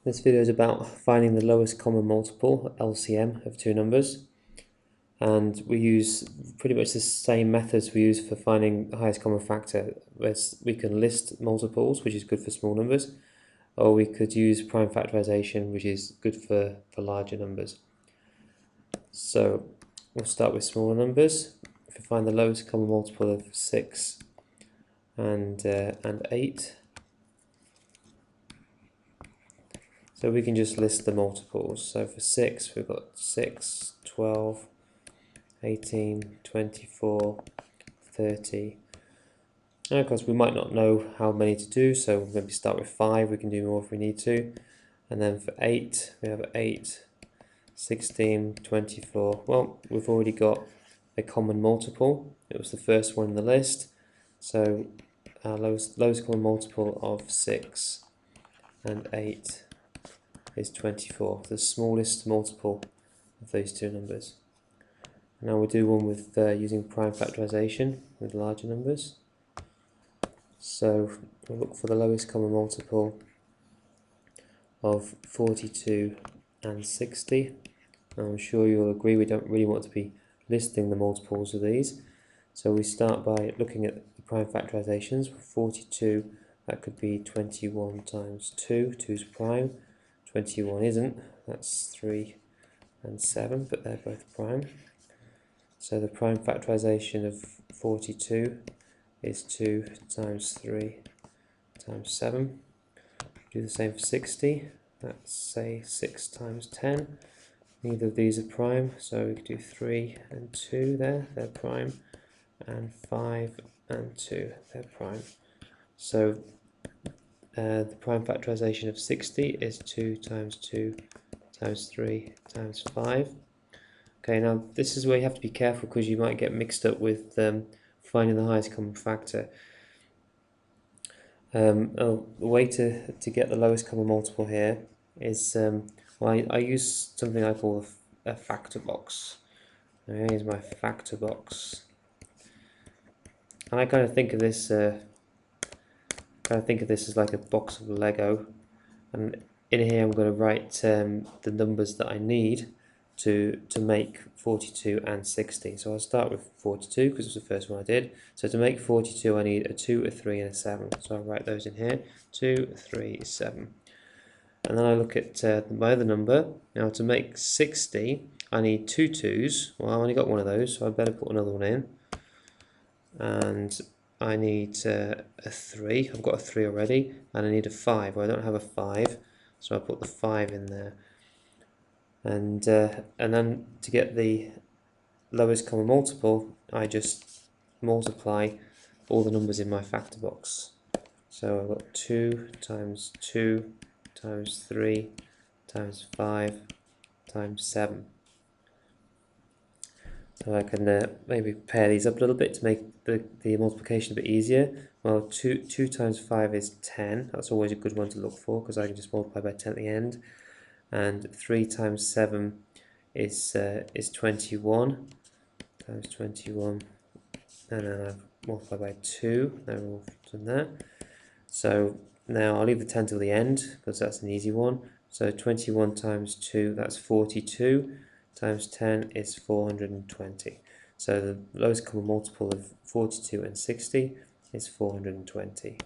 This video is about finding the lowest common multiple, LCM, of two numbers. And we use pretty much the same methods we use for finding the highest common factor. We can list multiples, which is good for small numbers, or we could use prime factorisation, which is good for larger numbers. So we'll start with smaller numbers. If we find the lowest common multiple of 6 and 8, so we can just list the multiples. So for 6, we've got 6, 12, 18, 24, 30. And of course we might not know how many to do, so we'll maybe start with 5, we can do more if we need to. And then for 8, we have 8, 16, 24. Well, we've already got a common multiple. It was the first one in the list. So our lowest common multiple of 6 and 8 is 24, the smallest multiple of those two numbers. Now we'll do one with using prime factorisation with larger numbers. So we'll look for the lowest common multiple of 42 and 60. I'm sure you'll agree we don't really want to be listing the multiples of these. So we start by looking at the prime factorisations. For 42, that could be 21 times 2, 2's prime. 21 isn't, that's 3 and 7, but they're both prime. So the prime factorisation of 42 is 2 times 3 times 7. Do the same for 60, that's say 6 times 10. Neither of these are prime, so we could do 3 and 2 there, they're prime, and 5 and 2, they're prime. So the prime factorisation of 60 is 2 times 2 times 3 times 5. Okay, now this is where you have to be careful because you might get mixed up with finding the highest common factor. The way to get the lowest common multiple here is, well, I use something I call a factor box. Here's my factor box. And I kind of think of this as like a box of Lego, and in here I'm going to write the numbers that I need to make 42 and 60. So I'll start with 42 because it's the first one I did. So to make 42 I need a 2, a 3 and a 7. So I'll write those in here, 2, 3, 7. And then I look at my other number. Now to make 60 I need 2 2's. Well, I only got one of those, so I better put another one in. And I need a 3, I've got a 3 already, and I need a 5, well I don't have a 5, so I put the 5 in there. And then to get the lowest common multiple, I just multiply all the numbers in my factor box. So I've got 2 times 2 times 3 times 5 times 7. So I can maybe pair these up a little bit to make the multiplication a bit easier. Well, 2 times 5 is 10. That's always a good one to look for because I can just multiply by 10 at the end. And 3 times 7 is 21 times 21. And then I've multiplied by 2. They're all done there. So now I'll leave the 10 till the end because that's an easy one. So 21 times 2, that's 42. Times 10 is 420. So the lowest common multiple of 42 and 60 is 420.